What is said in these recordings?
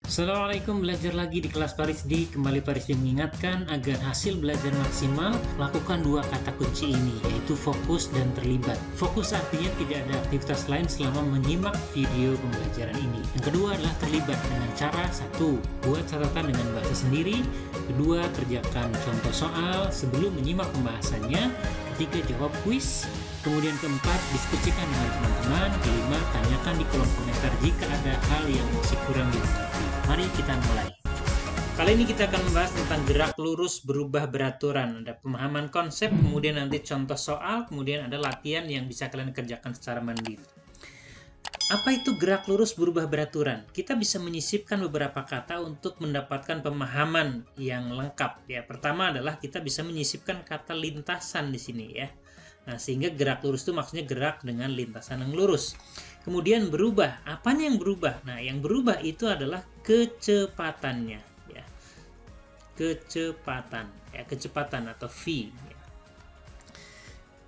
Assalamualaikum, belajar lagi di kelas Parisdi. Kembali Parisdi mengingatkan agar hasil belajar maksimal, lakukan dua kata kunci ini, yaitu fokus dan terlibat. Fokus artinya tidak ada aktivitas lain selama menyimak video pembelajaran ini. Yang kedua adalah terlibat dengan cara: satu, buat catatan dengan bahasa sendiri; kedua, kerjakan contoh soal sebelum menyimak pembahasannya; ketiga, jawab kuis; kemudian keempat, diskusikan dengan teman-teman; kelima, tanyakan di kolom komentar jika ada hal yang masih kurang dimengerti. Mari kita mulai. Kali ini kita akan membahas tentang gerak lurus berubah beraturan. Ada pemahaman konsep, kemudian nanti contoh soal, kemudian ada latihan yang bisa kalian kerjakan secara mandiri. Apa itu gerak lurus berubah beraturan? Kita bisa menyisipkan beberapa kata untuk mendapatkan pemahaman yang lengkap. Ya, pertama adalah kita bisa menyisipkan kata lintasan di sini ya. Nah, sehingga gerak lurus itu maksudnya gerak dengan lintasan yang lurus. Kemudian berubah. Apanya yang berubah? Nah, yang berubah itu adalah kecepatannya ya. Kecepatan ya, kecepatan atau V ya.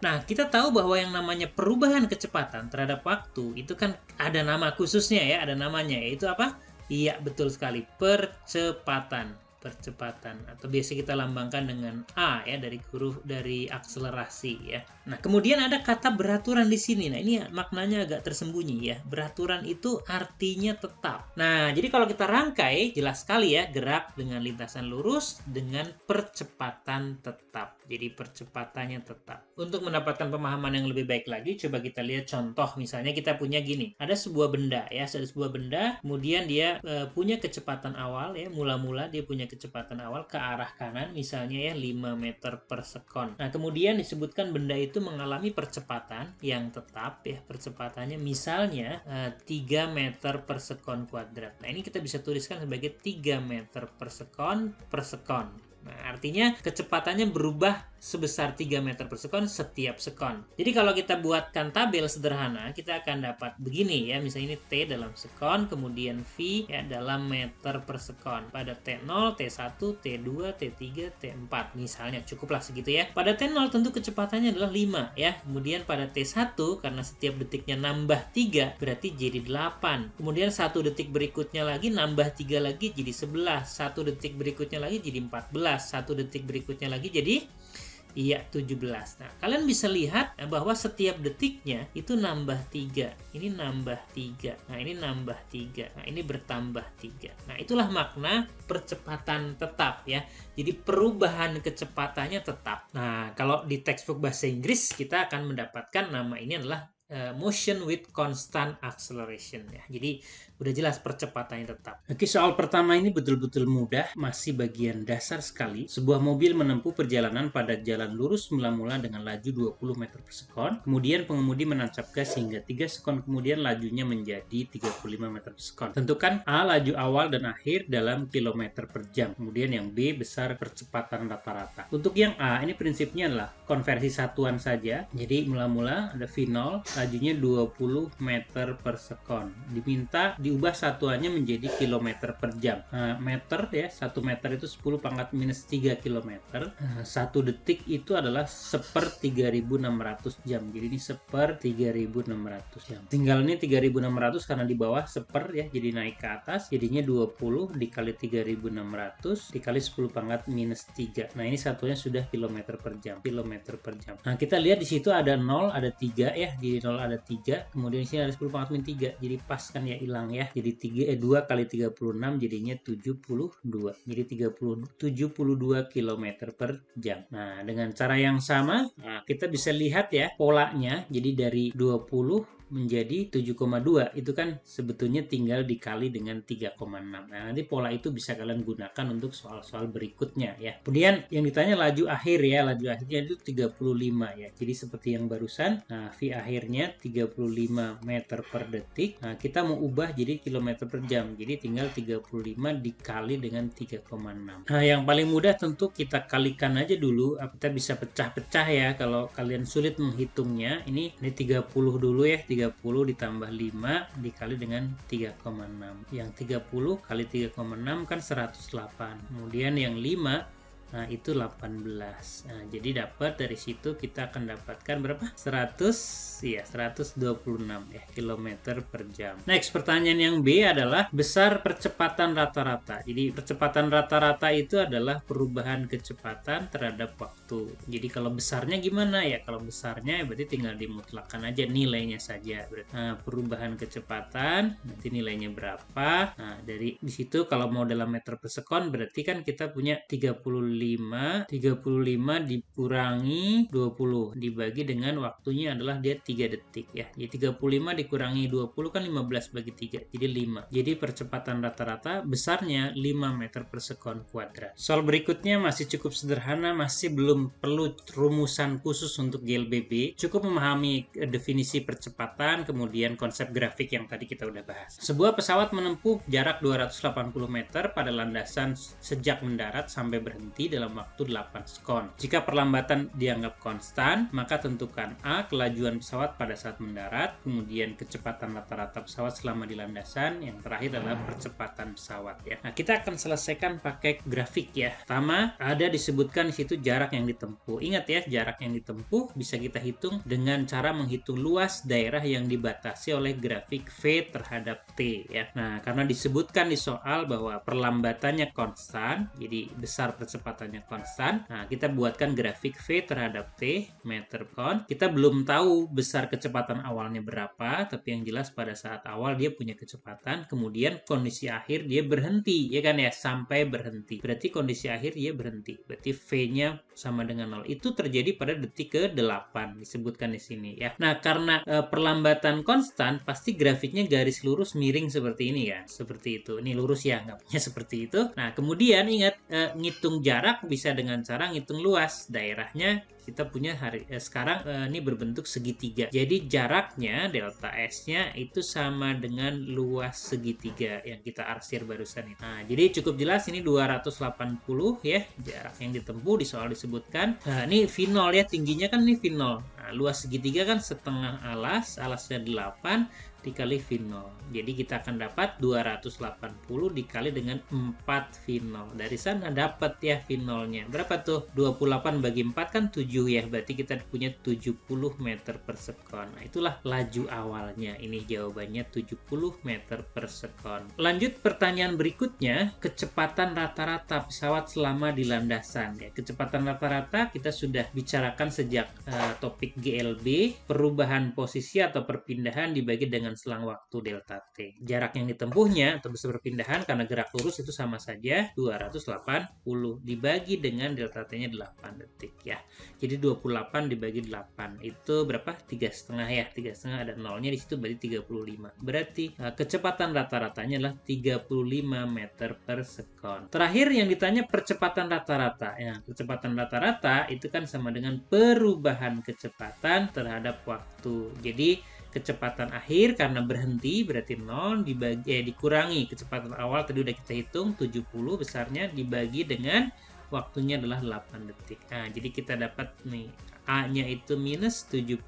Nah, kita tahu bahwa yang namanya perubahan kecepatan terhadap waktu itu kan ada nama khususnya ya, ada namanya, yaitu apa? Iya, betul sekali, percepatan. Percepatan, atau biasa kita lambangkan dengan A ya, dari huruf dari akselerasi ya. Nah, kemudian ada kata beraturan di sini. Nah, ini maknanya agak tersembunyi ya. Beraturan itu artinya tetap. Nah, jadi kalau kita rangkai jelas sekali ya, gerak dengan lintasan lurus dengan percepatan tetap. Jadi percepatannya tetap. Untuk mendapatkan pemahaman yang lebih baik lagi, coba kita lihat contoh. Misalnya kita punya gini, ada sebuah benda ya, ada sebuah benda, kemudian dia punya kecepatan awal ya, mula-mula dia punya kecepatan awal ke arah kanan misalnya ya 5 meter per sekon. Nah, kemudian disebutkan benda itu mengalami percepatan yang tetap ya, percepatannya misalnya 3 meter per sekon kuadrat. Nah, ini kita bisa tuliskan sebagai 3 meter per sekon per sekon. Nah, artinya kecepatannya berubah sebesar 3 meter per sekon setiap sekon. Jadi kalau kita buatkan tabel sederhana, kita akan dapat begini ya. Misalnya ini T dalam sekon, kemudian V ya dalam meter per sekon. Pada T0, T1, T2, T3, T4 misalnya, cukuplah segitu ya. Pada T0 tentu kecepatannya adalah 5 ya. Kemudian pada T1 karena setiap detiknya nambah 3 berarti jadi 8. Kemudian 1 detik berikutnya lagi nambah 3 lagi jadi 11. 1 detik berikutnya lagi jadi 14. 1 detik berikutnya lagi jadi 17. Nah, kalian bisa lihat bahwa setiap detiknya itu nambah 3. Ini nambah 3. Nah, ini nambah 3. Nah, ini bertambah 3. Nah, itulah makna percepatan tetap ya. Jadi perubahan kecepatannya tetap. Nah, kalau di textbook bahasa Inggris kita akan mendapatkan nama ini adalah motion with constant acceleration ya. Jadi udah jelas percepatannya tetap. Oke, soal pertama ini betul-betul mudah, masih bagian dasar sekali. Sebuah mobil menempuh perjalanan pada jalan lurus mula-mula dengan laju 20 meter per sekon. Kemudian pengemudi menancap gas hingga 3 sekon kemudian lajunya menjadi 35 meter per sekon. Tentukan A laju awal dan akhir dalam kilometer per jam. Kemudian yang B besar percepatan rata-rata. Untuk yang A ini prinsipnya adalah konversi satuan saja. Jadi mula-mula ada V0, lajunya 20 meter per sekon. Diminta diubah satuannya menjadi kilometer per jam. Nah, meter ya, 1 meter itu 10 pangkat minus 3 kilometer. 1 detik itu adalah 1/3600 jam. Jadi ini 1/3600 jam. Tinggal ini 3600 karena di bawah 1/, ya, jadi naik ke atas. Jadinya 20 dikali 3600 dikali 10 pangkat minus 3. Nah, ini satunya sudah kilometer per jam. Kilometer per jam. Nah, kita lihat di situ ada 0, ada 3 ya. Di 0 ada 3, kemudian di sini ada 10 pangkat min 3, jadi pas kan ya, hilang ya. Jadi 2 kali 36 jadinya 72. Jadi 72 km per jam. Nah, dengan cara yang sama, kita bisa lihat ya polanya. Jadi dari 20 menjadi 7,2 itu kan sebetulnya tinggal dikali dengan 3,6. Nah, nanti pola itu bisa kalian gunakan untuk soal-soal berikutnya ya. Kemudian yang ditanya laju akhir ya, laju akhirnya itu 35 ya. Jadi seperti yang barusan, nah V akhirnya 35 meter per detik. Nah, kita mau ubah jadi kilometer per jam. Jadi tinggal 35 dikali dengan 3,6. Nah, yang paling mudah tentu kita kalikan aja dulu. Kita bisa pecah-pecah ya kalau kalian sulit menghitungnya. Ini 30 dulu ya. 30 ditambah 5 dikali dengan 3,6. Yang 30 kali 3,6 kan 108. Kemudian yang 5 Nah, itu 18. Nah, jadi dapat dari situ kita akan dapatkan berapa? 126 ya, kilometer per jam. Next, pertanyaan yang B adalah besar percepatan rata-rata. Jadi, percepatan rata-rata itu adalah perubahan kecepatan terhadap waktu. Jadi, kalau besarnya gimana ya? Kalau besarnya berarti tinggal dimutlakan aja nilainya saja. Nah, perubahan kecepatan nanti nilainya berapa? Nah, dari di situ kalau mau dalam meter per sekon berarti kan kita punya 35 dikurangi 20 dibagi dengan waktunya adalah dia 3 detik ya. Jadi 35 dikurangi 20 kan 15 bagi 3 jadi 5. Jadi percepatan rata-rata besarnya 5 meter per sekon kuadrat. Soal berikutnya masih cukup sederhana, masih belum perlu rumusan khusus untuk GLBB, cukup memahami definisi percepatan kemudian konsep grafik yang tadi kita udah bahas. Sebuah pesawat menempuh jarak 280 meter pada landasan sejak mendarat sampai berhenti dalam waktu 8 sekon. Jika perlambatan dianggap konstan, maka tentukan A, kelajuan pesawat pada saat mendarat, kemudian kecepatan rata-rata pesawat selama di landasan, yang terakhir adalah percepatan pesawat ya. Nah, kita akan selesaikan pakai grafik ya. Pertama, ada disebutkan di situ jarak yang ditempuh. Ingat ya, jarak yang ditempuh bisa kita hitung dengan cara menghitung luas daerah yang dibatasi oleh grafik V terhadap T ya. Nah, karena disebutkan di soal bahwa perlambatannya konstan, jadi besar percepatannya konstan. Nah, kita buatkan grafik V terhadap T meter kon. Kita belum tahu besar kecepatan awalnya berapa, tapi yang jelas pada saat awal dia punya kecepatan, kemudian kondisi akhir dia berhenti, ya kan ya, sampai berhenti. Berarti kondisi akhir dia berhenti. Berarti V-nya sama dengan 0. Itu terjadi pada detik ke-8 disebutkan di sini ya. Nah, karena perlambatan konstan, pasti grafiknya garis lurus miring seperti ini ya. Seperti itu. Ini lurus ya, nggak punya seperti itu. Nah, kemudian ingat ngitung jarak bisa dengan cara ngitung luas daerahnya. Kita punya sekarang ini berbentuk segitiga. Jadi jaraknya delta S-nya itu sama dengan luas segitiga yang kita arsir barusan ini. Nah, jadi cukup jelas ini 280 ya jarak yang ditempuh di soal disebutkan. Nah, ini V0 ya, tingginya kan ini V0. Nah, luas segitiga kan setengah alas, alasnya 8 dikali V0. Jadi kita akan dapat 280 dikali dengan 4 V0. Dari sana dapat ya V0-nya. Berapa tuh? 28 bagi 4 kan 7 ya. Berarti kita punya 70 meter per sekon. Nah, itulah laju awalnya. Ini jawabannya 70 meter per sekon. Lanjut pertanyaan berikutnya, kecepatan rata-rata pesawat selama di landasan. Ya, kecepatan rata-rata kita sudah bicarakan sejak topik GLB, perubahan posisi atau perpindahan dibagi dengan selang waktu delta T. Jarak yang ditempuhnya atau besar perpindahan karena gerak lurus itu sama saja 280 dibagi dengan delta T-nya 8 detik ya. Jadi 28 dibagi 8 itu berapa? 3,5 ya. 3,5 ada nolnya di situ berarti 35. Berarti kecepatan rata-ratanya adalah 35 meter per sekon. Terakhir yang ditanya percepatan rata-rata. Ya, kecepatan rata-rata itu kan sama dengan perubahan kecepatan terhadap waktu. Jadi kecepatan akhir karena berhenti berarti 0 dikurangi kecepatan awal tadi udah kita hitung 70 besarnya dibagi dengan waktunya adalah 8 detik. Nah, jadi kita dapat nih A-nya itu minus 70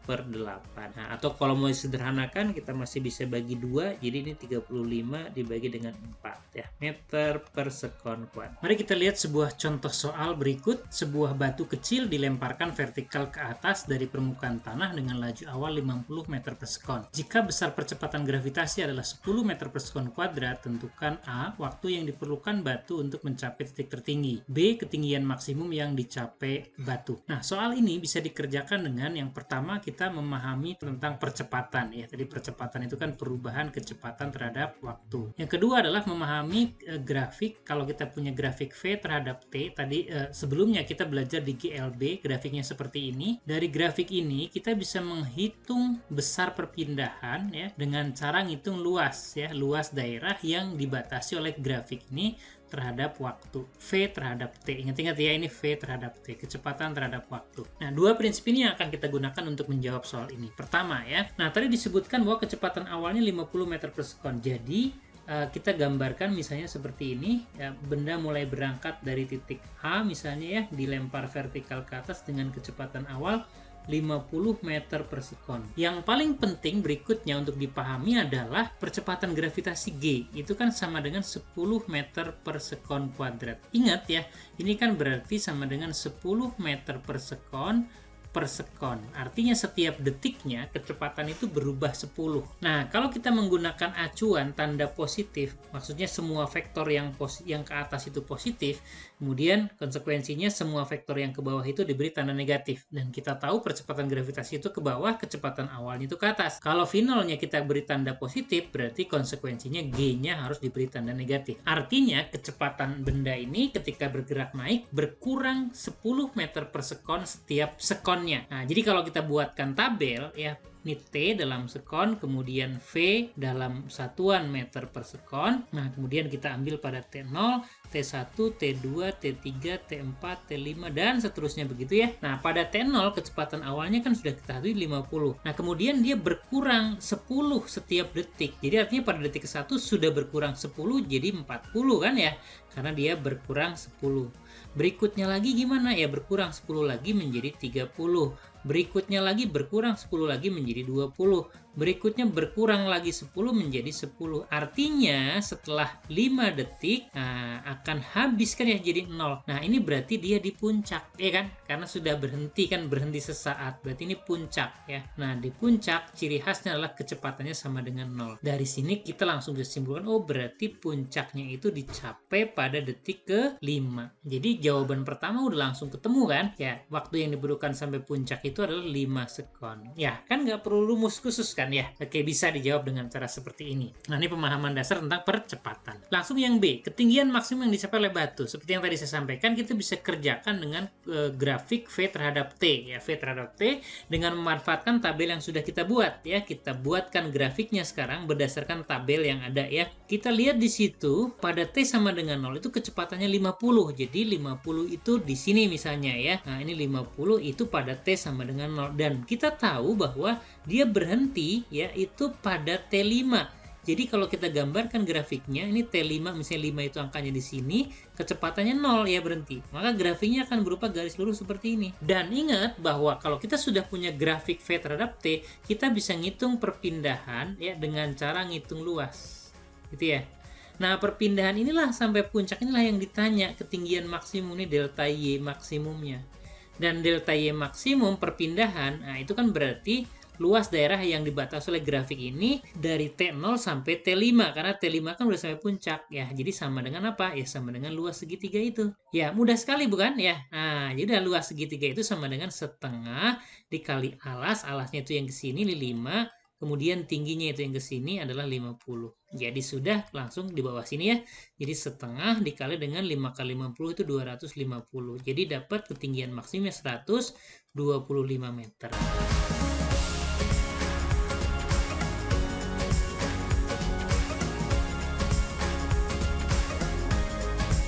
per 8. Nah, atau kalau mau disederhanakan kita masih bisa bagi 2, jadi ini 35 dibagi dengan 4 ya, meter per sekon kuadrat. Mari kita lihat sebuah contoh soal berikut. Sebuah batu kecil dilemparkan vertikal ke atas dari permukaan tanah dengan laju awal 50 meter per sekon. Jika besar percepatan gravitasi adalah 10 meter per sekon kuadrat, tentukan A, waktu yang diperlukan batu untuk mencapai titik tertinggi, B, ketinggian maksimum yang dicapai batu. Nah, soal ini bisa dikerjakan dengan yang pertama kita memahami tentang percepatan ya. Tadi percepatan itu kan perubahan kecepatan terhadap waktu. Yang kedua adalah memahami grafik. Kalau kita punya grafik V terhadap T tadi sebelumnya kita belajar di GLB grafiknya seperti ini. Dari grafik ini kita bisa menghitung besar perpindahan ya dengan cara ngitung luas ya, luas daerah yang dibatasi oleh grafik ini terhadap waktu. V terhadap T. Ingat-ingat ya, ini V terhadap T. Kecepatan terhadap waktu. Nah, dua prinsip ini yang akan kita gunakan untuk menjawab soal ini. Pertama ya, nah tadi disebutkan bahwa kecepatan awalnya 50 meter per sekon. Jadi, kita gambarkan misalnya seperti ini. Ya, benda mulai berangkat dari titik A misalnya ya, dilempar vertikal ke atas dengan kecepatan awal 50 meter per sekon. Yang paling penting berikutnya untuk dipahami adalah percepatan gravitasi G. Itu kan sama dengan 10 meter per sekon kuadrat. Ingat ya, ini kan berarti sama dengan 10 meter per sekon. Artinya setiap detiknya kecepatan itu berubah 10. Nah, kalau kita menggunakan acuan tanda positif, maksudnya semua vektor yang ke atas itu positif, kemudian konsekuensinya semua vektor yang ke bawah itu diberi tanda negatif. Dan kita tahu percepatan gravitasi itu ke bawah, kecepatan awalnya itu ke atas. Kalau finalnya kita beri tanda positif, berarti konsekuensinya G-nya harus diberi tanda negatif. Artinya kecepatan benda ini ketika bergerak naik berkurang 10 meter per sekon setiap sekon. Nah, jadi kalau kita buatkan tabel ya, ini T dalam sekon, kemudian V dalam satuan meter per sekon. Nah, kemudian kita ambil pada T0, T1, T2, T3, T4, T5, dan seterusnya begitu ya. Nah, pada T0 kecepatan awalnya kan sudah kita ketahui 50. Nah, kemudian dia berkurang 10 setiap detik. Jadi artinya pada detik ke-1 sudah berkurang 10 jadi 40 kan ya. Karena dia berkurang 10. Berikutnya lagi gimana? Ya berkurang 10 lagi menjadi 30. Berikutnya lagi berkurang 10 lagi menjadi 20. Berikutnya berkurang lagi 10 menjadi 10. Artinya setelah 5 detik akan habis kan ya jadi 0. Nah, ini berarti dia di puncak ya kan? Karena sudah berhenti kan, berhenti sesaat. Berarti ini puncak ya. Nah, di puncak ciri khasnya adalah kecepatannya sama dengan 0. Dari sini kita langsung disimpulkan, oh berarti puncaknya itu dicapai pada detik ke-5. Jadi jawaban pertama udah langsung ketemu kan? Ya, waktu yang dibutuhkan sampai puncak itu adalah 5 sekon. Ya, kan nggak perlu rumus khusus kan ya? Oke, bisa dijawab dengan cara seperti ini. Nah, ini pemahaman dasar tentang percepatan. Langsung yang B, ketinggian maksimum yang dicapai oleh batu. Seperti yang tadi saya sampaikan, kita bisa kerjakan dengan grafik V terhadap T ya, V terhadap T dengan memanfaatkan tabel yang sudah kita buat ya. Kita buatkan grafiknya sekarang berdasarkan tabel yang ada ya. Kita lihat di situ pada T sama dengan 0 itu kecepatannya 50. Jadi 50 itu di sini misalnya ya. Nah, ini 50 itu pada T sama dengan 0 dan kita tahu bahwa dia berhenti ya itu pada T5. Jadi kalau kita gambarkan grafiknya, ini T5 misalnya 5 itu angkanya di sini, kecepatannya 0 ya berhenti. Maka grafiknya akan berupa garis lurus seperti ini. Dan ingat bahwa kalau kita sudah punya grafik V terhadap T, kita bisa ngitung perpindahan ya dengan cara ngitung luas. Gitu ya. Nah, perpindahan inilah sampai puncak inilah yang ditanya ketinggian maksimum ini delta Y maksimumnya. Dan delta Y maksimum perpindahan, nah itu kan berarti luas daerah yang dibatasi oleh grafik ini dari T0 sampai T5 karena T5 kan udah sampai puncak ya. Jadi sama dengan apa? Ya sama dengan luas segitiga itu. Ya, mudah sekali bukan ya? Nah, jadi luas segitiga itu sama dengan setengah dikali alas. Alasnya itu yang ke sini 5, kemudian tingginya itu yang ke sini adalah 50. Jadi sudah langsung di bawah sini ya. Jadi setengah dikali dengan 5 kali 50 itu 250. Jadi dapat ketinggian maksimumnya 125 meter.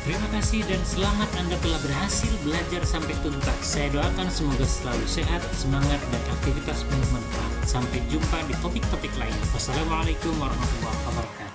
Terima kasih dan selamat Anda telah berhasil belajar sampai tuntas. Saya doakan semoga selalu sehat, semangat, dan aktivitas penuh manfaat. Sampai jumpa di topik-topik lain. Wassalamualaikum warahmatullahi wabarakatuh.